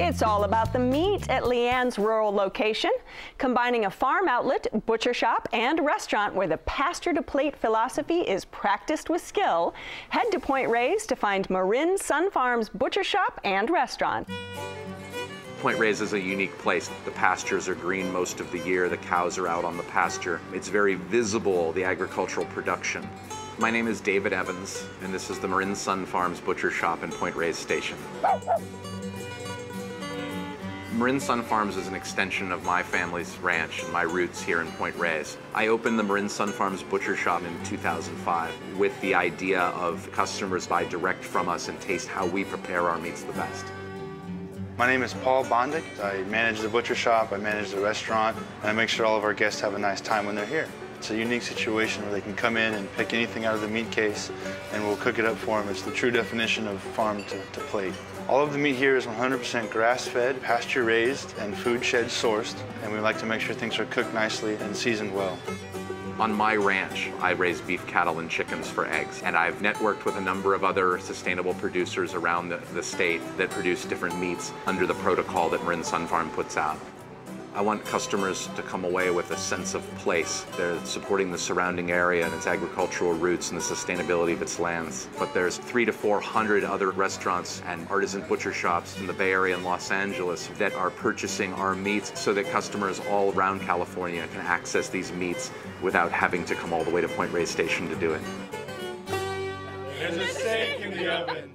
It's all about the meat at Leanne's rural location, combining a farm outlet, butcher shop, and restaurant where the pasture-to-plate philosophy is practiced with skill. Head to Point Reyes to find Marin Sun Farms butcher shop and restaurant. Point Reyes is a unique place. The pastures are green most of the year. The cows are out on the pasture. It's very visible, the agricultural production. My name is David Evans, and this is the Marin Sun Farms butcher shop in Point Reyes Station. Marin Sun Farms is an extension of my family's ranch and my roots here in Point Reyes. I opened the Marin Sun Farms butcher shop in 2005 with the idea of customers buy direct from us and taste how we prepare our meats the best. My name is Paul Bondick. I manage the butcher shop, I manage the restaurant, and I make sure all of our guests have a nice time when they're here. It's a unique situation where they can come in and pick anything out of the meat case and we'll cook it up for them. It's the true definition of farm to plate. All of the meat here is 100% grass-fed, pasture-raised, and food shed sourced, and we like to make sure things are cooked nicely and seasoned well. On my ranch, I raise beef cattle and chickens for eggs, and I've networked with a number of other sustainable producers around the state that produce different meats under the protocol that Marin Sun Farm puts out. I want customers to come away with a sense of place. They're supporting the surrounding area and its agricultural roots and the sustainability of its lands. But there's 300 to 400 other restaurants and artisan butcher shops in the Bay Area and Los Angeles that are purchasing our meats so that customers all around California can access these meats without having to come all the way to Point Reyes Station to do it. There's a steak in the oven.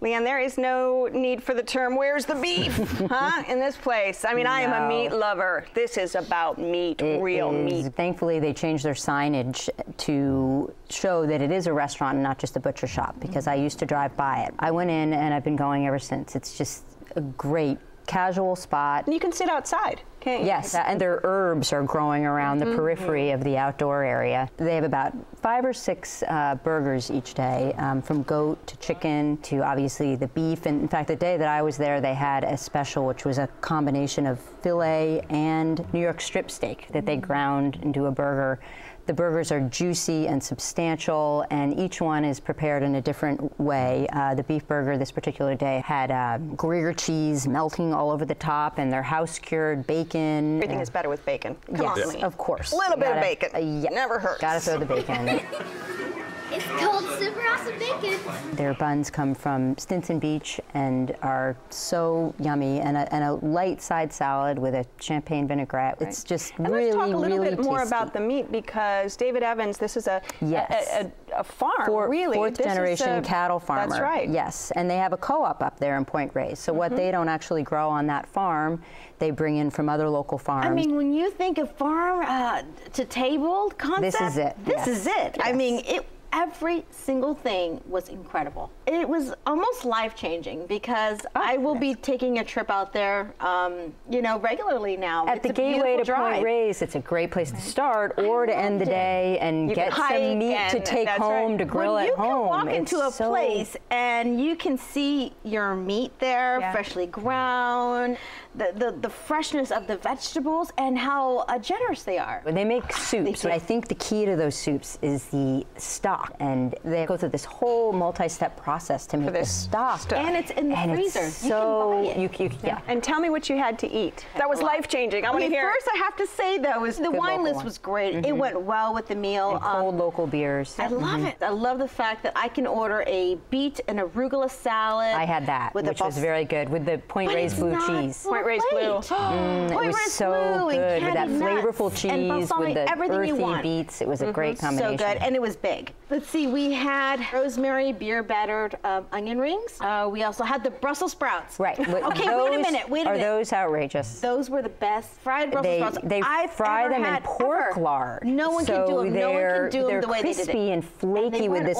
Leanne, there is no need for the term, where's the beef, huh, in this place. I mean, I am a meat lover. This is about meat, real meat. Thankfully, they changed their signage to show that it is a restaurant and not just a butcher shop, because I used to drive by it. I went in and I've been going ever since. It's just a great casual spot. And you can sit outside, can't you? Yes, and their herbs are growing around the periphery of the outdoor area. They have about 5 or 6 burgers each day, from goat to chicken to obviously the beef. And in fact, the day that I was there, they had a special, which was a combination of filet and New York strip steak that they ground into a burger. The burgers are juicy and substantial, and each one is prepared in a different way. The beef burger this particular day had Gruyere cheese melting all over the top, and their house-cured bacon. Everything is better with bacon. Come on, yes, of course. A little bit of bacon. Yeah. Never hurts. Gotta throw the bacon in. It's called super awesome bacon. Their buns come from Stinson Beach and are so yummy, and a light side salad with a champagne vinaigrette. Right. It's just and really, let's talk a little bit more tasty. about the meat, because David Evans, this is a farm, really. Fourth generation cattle farmer. That's right. Yes, and they have a co-op up there in Point Reyes. So what they don't actually grow on that farm, they bring in from other local farms. I mean, when you think of farm to table concept, this is it. This is it. Yes. I mean, every single thing was incredible. It was almost life-changing, because I will be taking a trip out there, you know, regularly now. At the gateway to Point Reyes, it's a great place to start or to end the day and get some meat to take home to grill at home. You can walk into a place and you can see your meat there, freshly ground, the freshness of the vegetables, and how generous they are. They make soups. I think the key to those soups is the stock, and they go through this whole multi-step process to make this stock. And it's in the freezer. So you can buy it. And tell me what you had to eat. That was life-changing. I want to hear. First, I have to say, though, the wine list was great. It went well with the meal. And cold local beers. I love it. I love the fact that I can order a beet and arugula salad. I had that, which was very good, with the Point Reyes blue cheese. Point Reyes blue. It was so good with that flavorful cheese with the earthy beets. It was a great combination. So good, and it was big. Let's see, we had rosemary beer battered onion rings. We also had the Brussels sprouts. Right. Okay, wait a minute. Are those outrageous? Those were the best fried Brussels sprouts I've fry them in pork lard. No one can do them. No one can do them the way they did it. They're crispy and flaky with this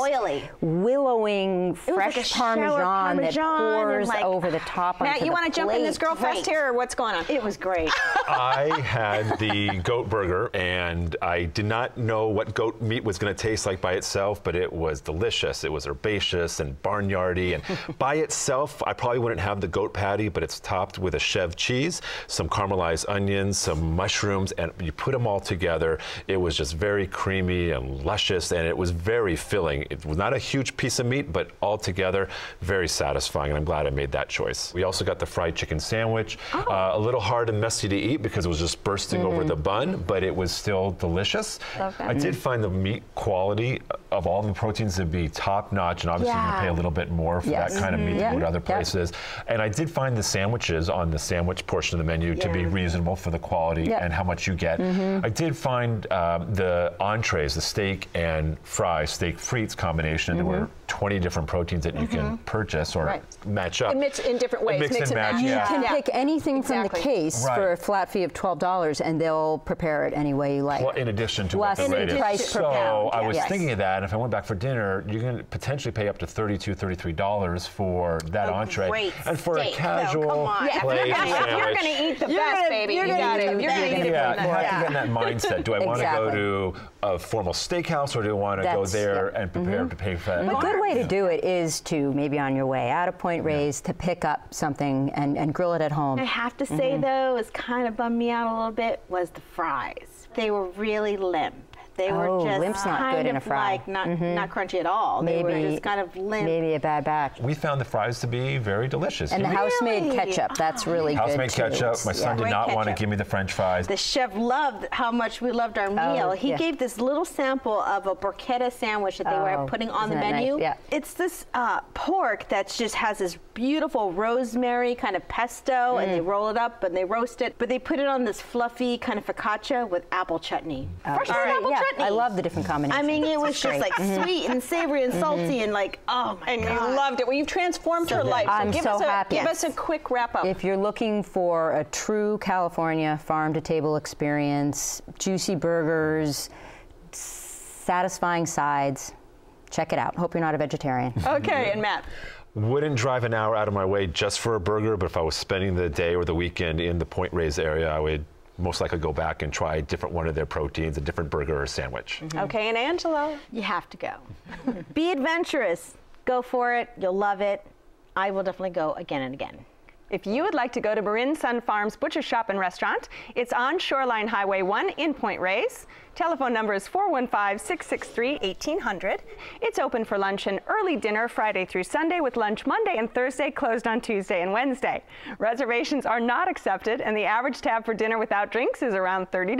willowing fresh Parmesan that pours over the top. Matt, you want to jump in this girl fest here, or what's going on? It was great. I had the goat burger, and I did not know what goat meat was going to taste like by itself. itself, but it was delicious. It was herbaceous and barnyardy, and by itself, I probably wouldn't have the goat patty, but it's topped with a Chavez cheese, some caramelized onions, some mushrooms, and you put them all together. It was just very creamy and luscious, and it was very filling. It was not a huge piece of meat, but altogether very satisfying, and I'm glad I made that choice. We also got the fried chicken sandwich. A little hard and messy to eat because it was just bursting over the bun, but it was still delicious. Okay. I did find the meat quality of all the proteins to be top notch, and obviously you pay a little bit more for that kind of meat than what other places. And I did find the sandwiches on the sandwich portion of the menu to be reasonable for the quality and how much you get. I did find the entrees, the steak and fries, steak frites combination. There were 20 different proteins that you can purchase or match up. And mix in different ways. Mix and match. You can pick anything from the case for a flat fee of $12, and they'll prepare it any way you like. Well, in addition to Plus what the rate is. price per So pound. I was thinking of that, and if I went back for dinner, you can potentially pay up to $32, $33 for that entree. Great and for steak. a casual No, come on. plate If sandwich. you're going to eat the best, baby, you got it. You're going to eat it. Yeah, you have to get in that mindset. Do I want to go to a formal steakhouse, or do I want to go there and prepare to pay for that? But a good way to do it is to, maybe on your way out of Point Reyes, to pick up something and grill it at home. I have to say, though, it's kind of bummed me out a little bit, was the fries. They were really limp. They were just limp's not kind good in a of fry. like not crunchy at all. They were just kind of limp. Maybe a bad batch. We found the fries to be very delicious. And the house-made Really? ketchup, that's really good House-made too. ketchup. My son did Great not want to ketchup. give me the French fries. The chef loved how much we loved our meal. He gave this little sample of a porchetta sandwich that they were putting on the isn't that menu. nice? Yeah. It's this pork that just has this beautiful rosemary kind of pesto, and they roll it up and they roast it, but they put it on this fluffy kind of focaccia with apple chutney. Fresh apple chutney. I love the different combinations. I mean, it was just like sweet and savory and salty and like, oh my And God. you loved it. Well, you've transformed your life. I'm give so us a, happy. Give us a quick wrap up. If you're looking for a true California farm-to-table experience, juicy burgers, satisfying sides, check it out. Hope you're not a vegetarian. Okay, and Matt. Wouldn't drive an hour out of my way just for a burger, but if I was spending the day or the weekend in the Point Reyes area, I would most likely go back and try a different one of their proteins, a different burger or sandwich. Okay, and Angela. You have to go. Be adventurous. Go for it. You'll love it. I will definitely go again and again. If you would like to go to Marin Sun Farms Butcher Shop and Restaurant, it's on Shoreline Highway 1 in Point Reyes. Telephone number is 415-663-1800. It's open for lunch and early dinner Friday through Sunday, with lunch Monday and Thursday, closed on Tuesday and Wednesday. Reservations are not accepted, and the average tab for dinner without drinks is around $30.